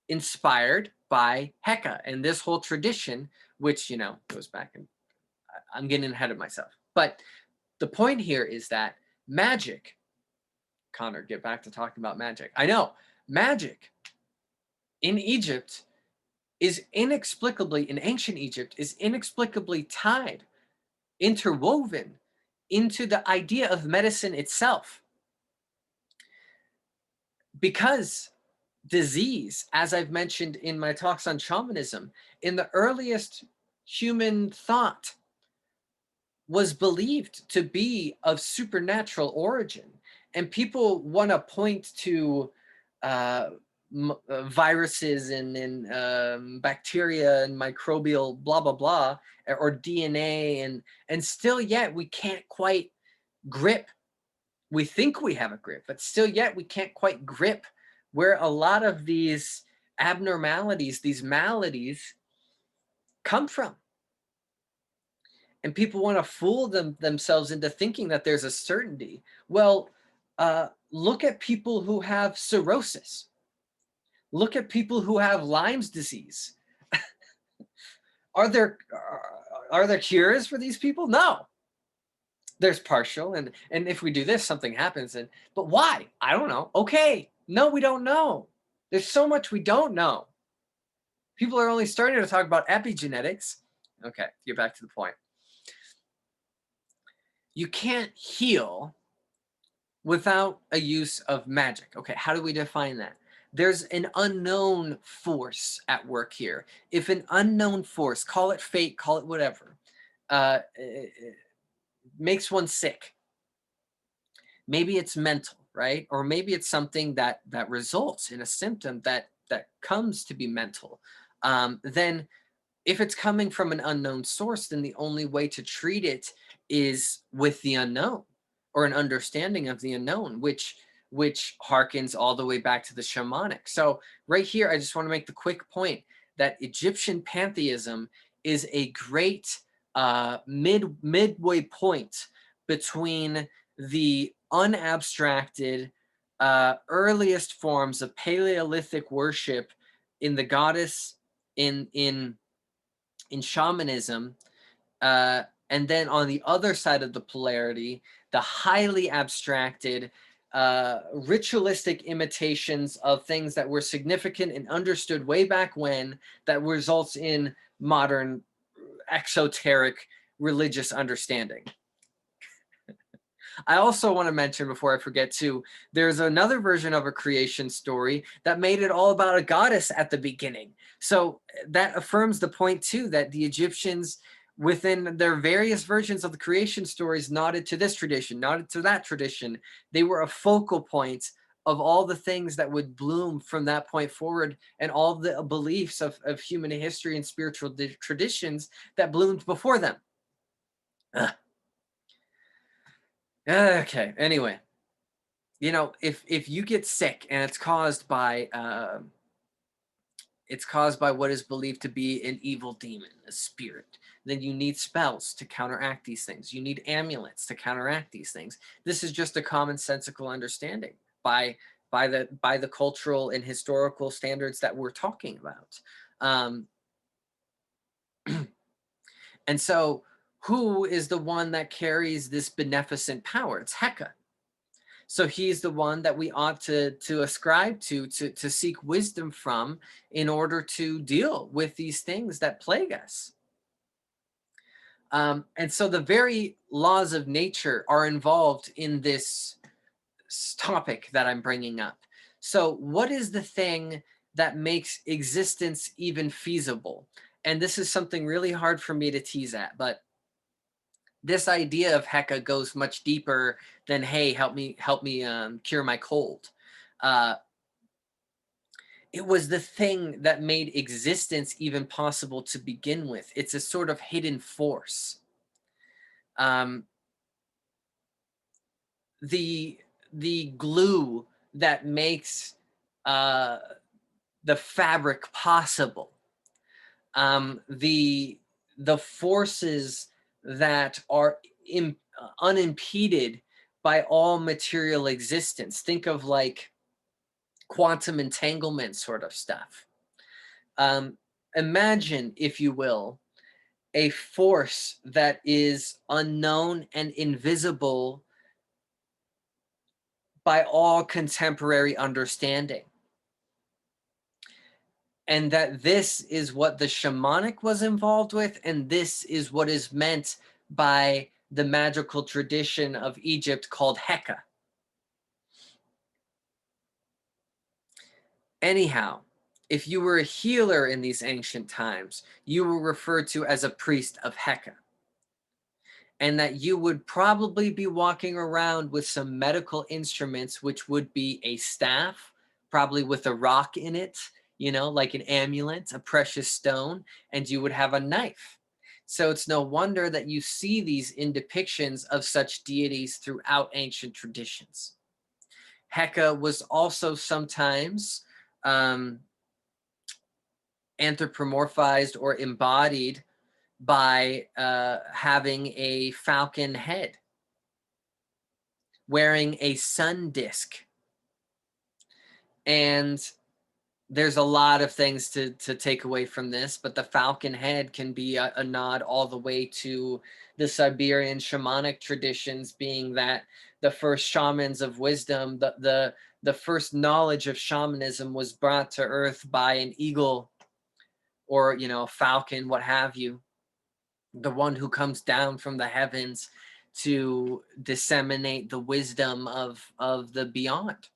inspired by Heka and this whole tradition, which, you know, goes back, and I'm getting ahead of myself. But the point here is that magic, Connor, get back to talking about magic. I know, magic in Egypt is inexplicably, in ancient Egypt, is inexplicably tied, interwoven into the idea of medicine itself. Because disease, as I've mentioned in my talks on shamanism, in the earliest human thought, was believed to be of supernatural origin. And people want to point to viruses and bacteria and microbial blah, blah, blah, or DNA. And still yet we can't quite grip. We think we have a grip, but still yet we can't quite grip where a lot of these abnormalities, these maladies come from. And people want to fool themselves into thinking that there's a certainty. Well, look at people who have cirrhosis. Look at people who have Lyme's disease. Are there cures for these people? No. There's partial, and if we do this, something happens. But why? I don't know. Okay, no, we don't know. There's so much we don't know. People are only starting to talk about epigenetics. Okay, get back to the point. You can't heal without a use of magic. Okay, how do we define that? There's an unknown force at work here. If an unknown force, call it fate, call it whatever, makes one sick, maybe it's mental, right? Or maybe it's something that results in a symptom that comes to be mental. Then if it's coming from an unknown source, then the only way to treat it is with the unknown, or an understanding of the unknown, which harkens all the way back to the shamanic. So right here, I just want to make the quick point that Egyptian pantheism is a great midway point between the unabstracted earliest forms of Paleolithic worship in the goddess, in shamanism, and then on the other side of the polarity, the highly abstracted, ritualistic imitations of things that were significant and understood way back when, that results in modern exoteric religious understanding. I also want to mention, before I forget too, there's another version of a creation story that made it all about a goddess at the beginning. So that affirms the point too, that the Egyptians within their various versions of the creation stories, nodded to this tradition, nodded to that tradition. They were a focal point of all the things that would bloom from that point forward, and all the beliefs of human history and spiritual traditions that bloomed before them. Ugh. Okay, anyway, you know, if you get sick and it's caused by what is believed to be an evil demon, a spirit, then you need spells to counteract these things. You need amulets to counteract these things. This is just a commonsensical understanding by the cultural and historical standards that we're talking about. And so who is the one that carries this beneficent power? It's Heka. So he's the one that we ought to ascribe to seek wisdom from in order to deal with these things that plague us. And so the very laws of nature are involved in this topic that I'm bringing up. So what is the thing that makes existence even feasible? And this is something really hard for me to tease at, but this idea of Heka goes much deeper than, hey, help me cure my cold. It was the thing that made existence even possible to begin with. It's a sort of hidden force. The glue that makes the fabric possible. The forces that are unimpeded by all material existence. Think of like quantum entanglement sort of stuff. Imagine, if you will, a force that is unknown and invisible by all contemporary understanding. And that this is what the shamanic was involved with, and this is what is meant by the magical tradition of Egypt called Heka. Anyhow, if you were a healer in these ancient times, you were referred to as a priest of Heka. And that you would probably be walking around with some medical instruments, which would be a staff, probably with a rock in it, you know, like an amulet, a precious stone, and you would have a knife. So it's no wonder that you see these in depictions of such deities throughout ancient traditions. Heka was also sometimes anthropomorphized or embodied by having a falcon head, wearing a sun disk. And there's a lot of things to take away from this, but the falcon head can be a nod all the way to the Siberian shamanic traditions, being that the first shamans of wisdom, the first knowledge of shamanism was brought to earth by an eagle, or, you know, a falcon, what have you, the one who comes down from the heavens to disseminate the wisdom of the beyond.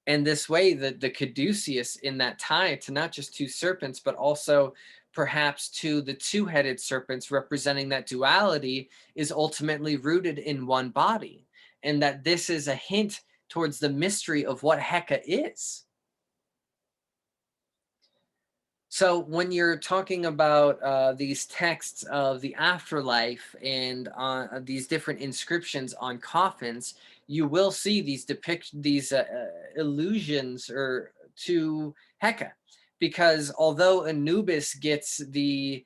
And this way, the caduceus in that tie to not just two serpents, but also perhaps to the two-headed serpents representing that duality, is ultimately rooted in one body. And that this is a hint towards the mystery of what Heka is. So when you're talking about these texts of the afterlife and these different inscriptions on coffins, you will see these illusions or to Heka, because although Anubis gets the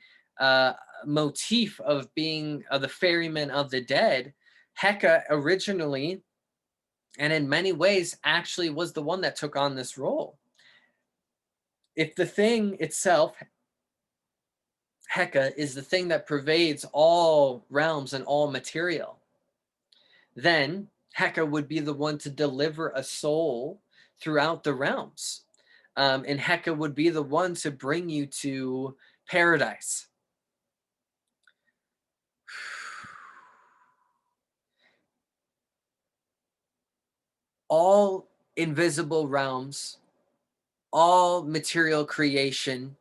motif of being the ferryman of the dead, Heka originally, and in many ways, actually was the one that took on this role. If the thing itself, Heka, is the thing that pervades all realms and all material, then Heka would be the one to deliver a soul throughout the realms. And Heka would be the one to bring you to paradise. All invisible realms, all material creation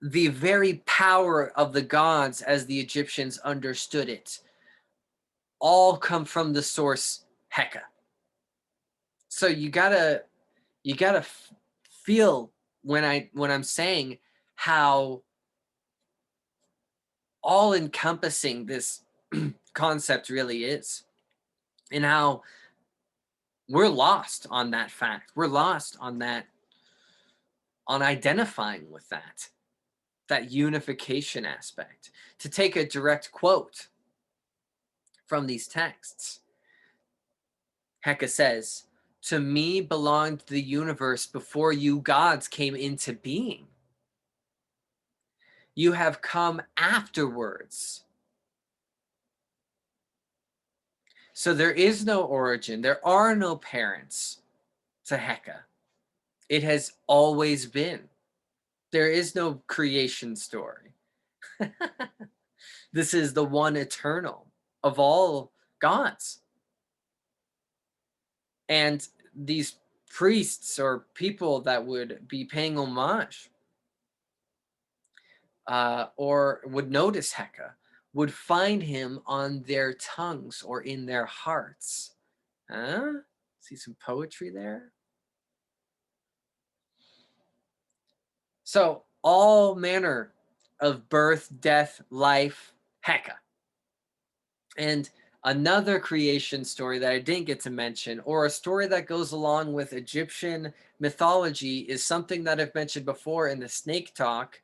the very power of the gods as the Egyptians understood it all come from the source Heka. So you gotta feel when I'm saying how all encompassing this concept really is, and how we're lost on that fact. We're lost on that, on identifying with that unification aspect. To take a direct quote from these texts, Heka says, "To me belonged the universe before you gods came into being. You have come afterwards." So there is no origin. There are no parents to Heka. It has always been. There is no creation story. This is the one eternal of all gods. And these priests or people that would be paying homage or would notice Heka would find him on their tongues or in their hearts. Huh? See some poetry there? So all manner of birth, death, life, Heka. And another creation story that I didn't get to mention, or a story that goes along with Egyptian mythology, is something that I've mentioned before in the snake talk,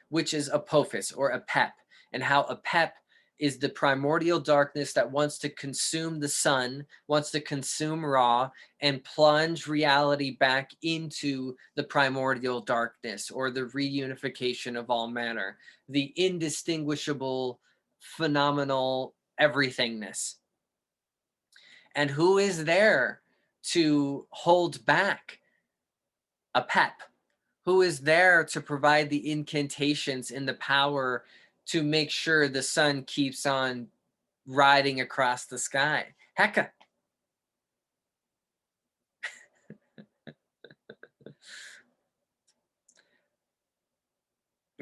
which is Apophis or Apep, and how Apep is the primordial darkness that wants to consume the sun, wants to consume Ra, and plunge reality back into the primordial darkness, or the reunification of all matter, the indistinguishable, phenomenal everythingness. And who is there to hold back Apep? Who is there to provide the incantations and the power to make sure the sun keeps on riding across the sky? Heka.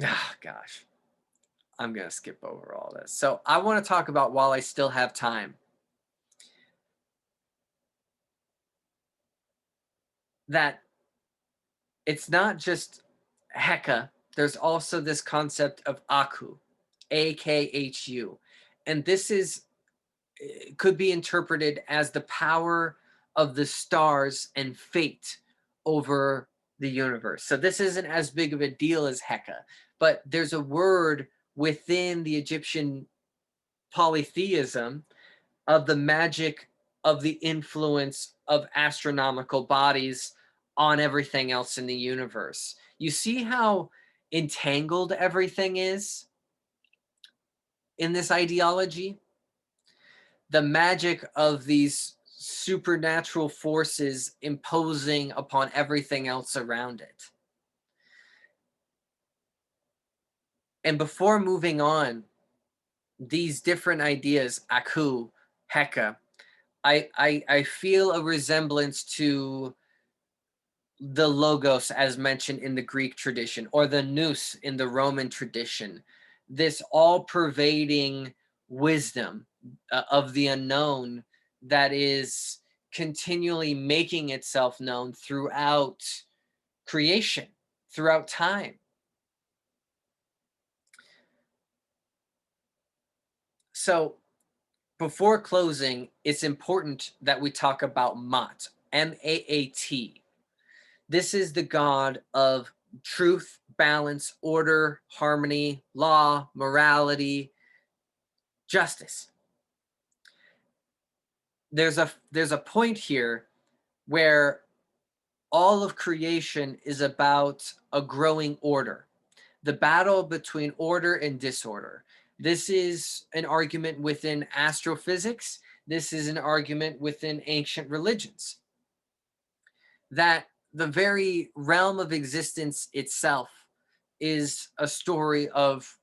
Oh, gosh. I'm going to skip over all this. So I want to talk about, while I still have time, that it's not just Heka. There's also this concept of Aku, AKHU. And this is, could be interpreted as the power of the stars and fate over the universe. So this isn't as big of a deal as Heka, but there's a word within the Egyptian polytheism of the magic of the influence of astronomical bodies on everything else in the universe. You see how entangled everything is in this ideology? The magic of these supernatural forces imposing upon everything else around it. And before moving on, these different ideas, Aku, Heka, I feel a resemblance to the logos as mentioned in the Greek tradition, or the nous in the Roman tradition. This all-pervading wisdom of the unknown that is continually making itself known throughout creation, throughout time. So before closing, it's important that we talk about Maat, M-A-A-T. This is the god of truth, balance, order, harmony, law, morality, justice. There's a point here where all of creation is about a growing order, the battle between order and disorder. This is an argument within astrophysics. This is an argument within ancient religions, that the very realm of existence itself is a story of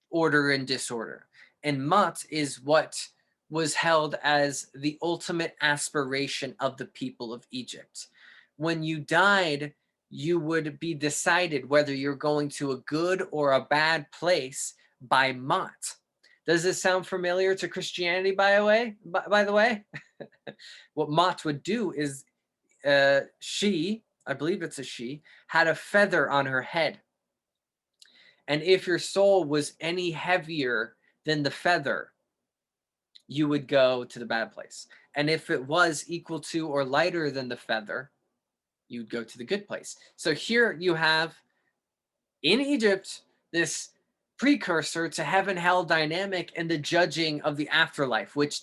order and disorder. And Maat is what was held as the ultimate aspiration of the people of Egypt. When you died, you would be decided whether you're going to a good or a bad place by Maat. Does this sound familiar to Christianity, by the way? What Maat would do is she, I believe it's a she, had a feather on her head. And if your soul was any heavier than the feather, you would go to the bad place. And if it was equal to or lighter than the feather, you'd go to the good place. So here you have in Egypt this precursor to heaven hell dynamic and the judging of the afterlife, which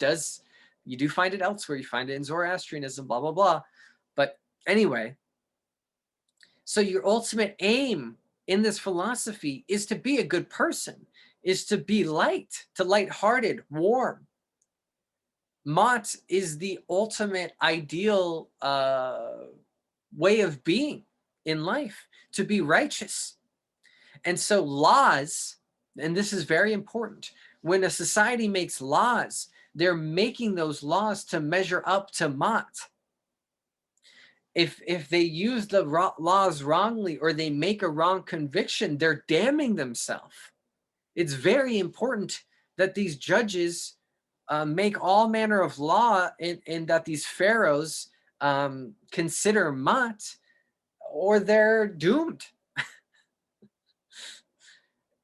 you do find it elsewhere. You find it in Zoroastrianism, blah, blah, blah. But anyway, so your ultimate aim in this philosophy is to be a good person, is to be lighthearted, warm. Maat is the ultimate ideal way of being in life, to be righteous. And so laws, and this is very important, when a society makes laws, they're making those laws to measure up to Maat. If they use the laws wrongly or they make a wrong conviction, they're damning themselves. It's very important that these judges make all manner of law and that these pharaohs consider Maat, or they're doomed.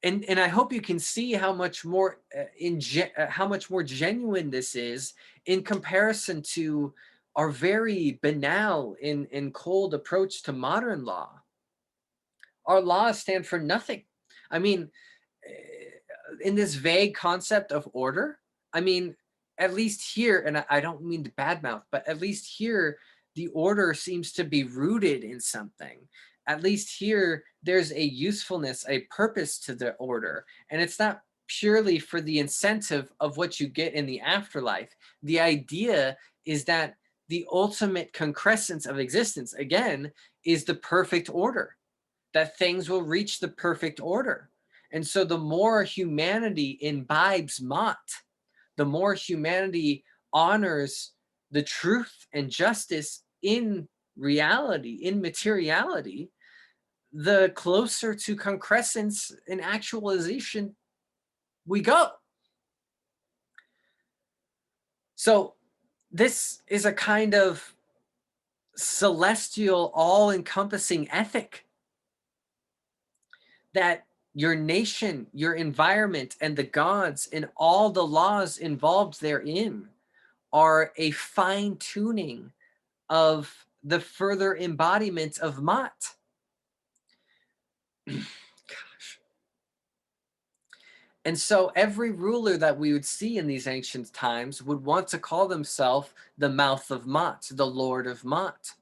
And I hope you can see how much more genuine this is in comparison to our very banal and cold approach to modern law. Our laws stand for nothing. I mean, in this vague concept of order, I mean, at least here, and I don't mean to badmouth, but at least here, the order seems to be rooted in something. At least here, there's a usefulness, a purpose to the order. And it's not purely for the incentive of what you get in the afterlife. The idea is that the ultimate concrescence of existence, again, is the perfect order, that things will reach the perfect order. And so the more humanity imbibes Maat, the more humanity honors the truth and justice in reality, in materiality, the closer to concrescence and actualization we go. So this is a kind of celestial, all-encompassing ethic that your nation, your environment, and the gods and all the laws involved therein are a fine-tuning of the further embodiment of Maat. Gosh. And so every ruler that we would see in these ancient times would want to call themselves the mouth of Maat, the Lord of Maat.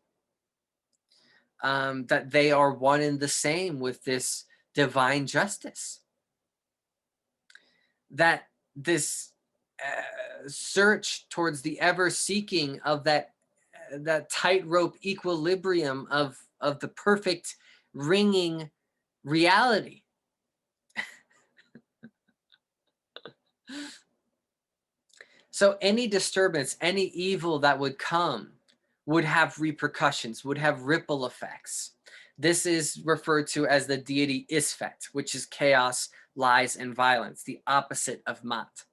That they are one and the same with this divine justice. That this search towards the ever seeking of that tightrope equilibrium of the perfect ringing reality. So any disturbance, any evil that would come would have repercussions, would have ripple effects. This is referred to as the deity Isfet, which is chaos, lies, and violence, the opposite of Maat.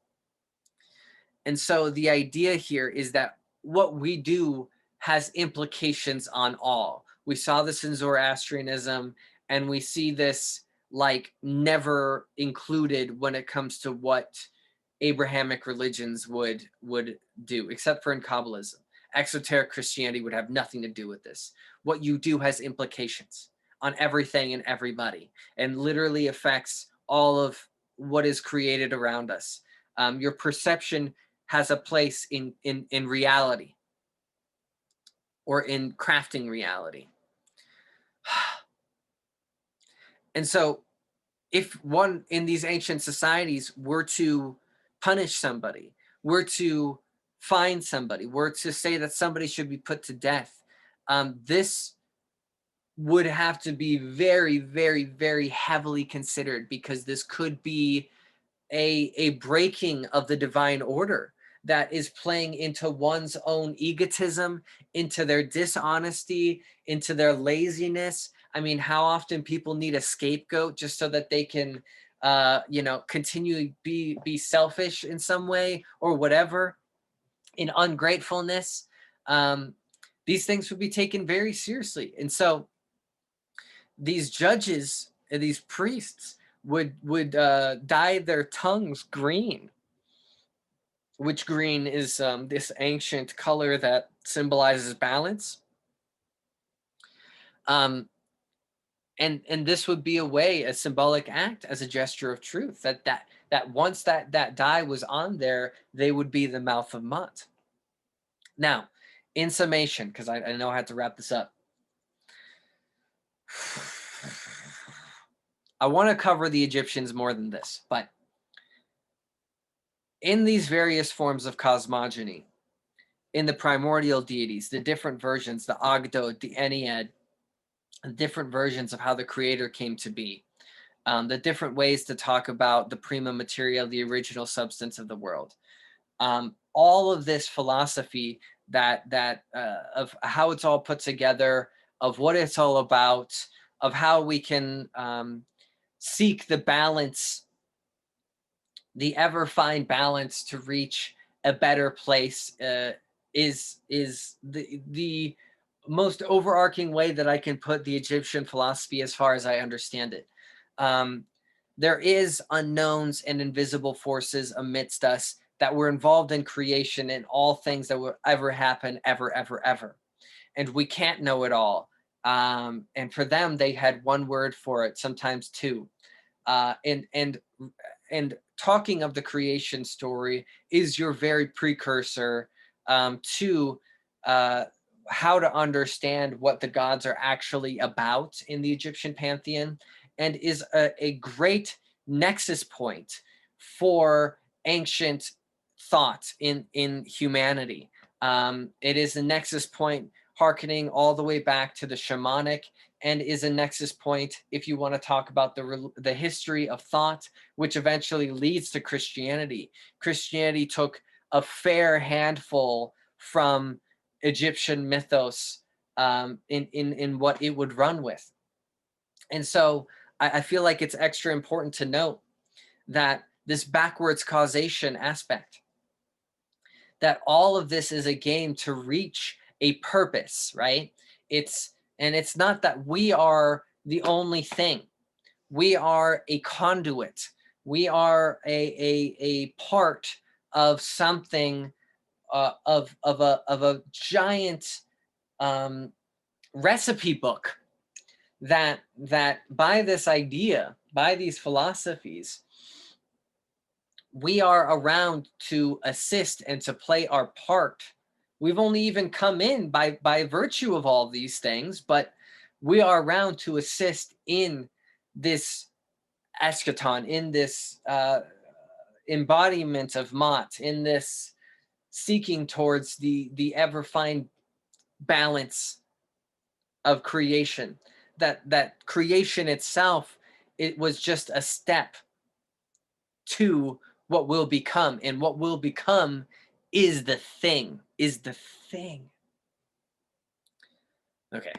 And so the idea here is that what we do has implications on all. We saw this in Zoroastrianism, and we see this like never included when it comes to what Abrahamic religions would do, except for in Kabbalism. Exoteric Christianity would have nothing to do with this. What you do has implications on everything and everybody, and literally affects all of what is created around us. Your perception has a place in reality, or in crafting reality. And so if one in these ancient societies were to punish somebody, were to find somebody, were to say that somebody should be put to death, this would have to be very, very, very heavily considered, because this could be a breaking of the divine order that is playing into one's own egotism, into their dishonesty, into their laziness. I mean, how often people need a scapegoat just so that they can, you know, continue be selfish in some way or whatever, in ungratefulness. Um, these things would be taken very seriously, and so these judges and these priests would dye their tongues green, which green is this ancient color that symbolizes balance. Um, and this would be a way, a symbolic act, as a gesture of truth, that once that dye was on there, they would be the mouth of Maat. Now, in summation, because I know I have to wrap this up, I want to cover the Egyptians more than this, but in these various forms of cosmogony, in the primordial deities, the different versions, the Octod, the Aniad, the different versions of how the creator came to be, the different ways to talk about the prima materia, the original substance of the world. All of this philosophy that of how it's all put together, of what it's all about, of how we can seek the balance, the ever find balance to reach a better place, is the most overarching way that I can put the Egyptian philosophy as far as I understand it. There is unknowns and invisible forces amidst us that were involved in creation and all things that will ever happen, ever, ever, ever. And we can't know it all. And for them, they had one word for it, sometimes two. And talking of the creation story is your very precursor to how to understand what the gods are actually about in the Egyptian pantheon, and is a great nexus point for ancient thought in humanity. It is a nexus point hearkening all the way back to the shamanic, and is a nexus point if you want to talk about the history of thought, which eventually leads to Christianity. Christianity took a fair handful from Egyptian mythos in what it would run with. And so I feel like it's extra important to note that this backwards causation aspect, that all of this is a game to reach a purpose, right? It's not that we are the only thing. We are a conduit. We are a part of something, of a giant recipe book, that by this idea, by these philosophies, we are around to assist and to play our part. We've only even come in by virtue of all these things, but we are around to assist in this eschaton, in this embodiment of Maat, in this seeking towards the ever fine balance of creation. That creation itself, it was just a step to what will become, and what will become is the thing, Okay.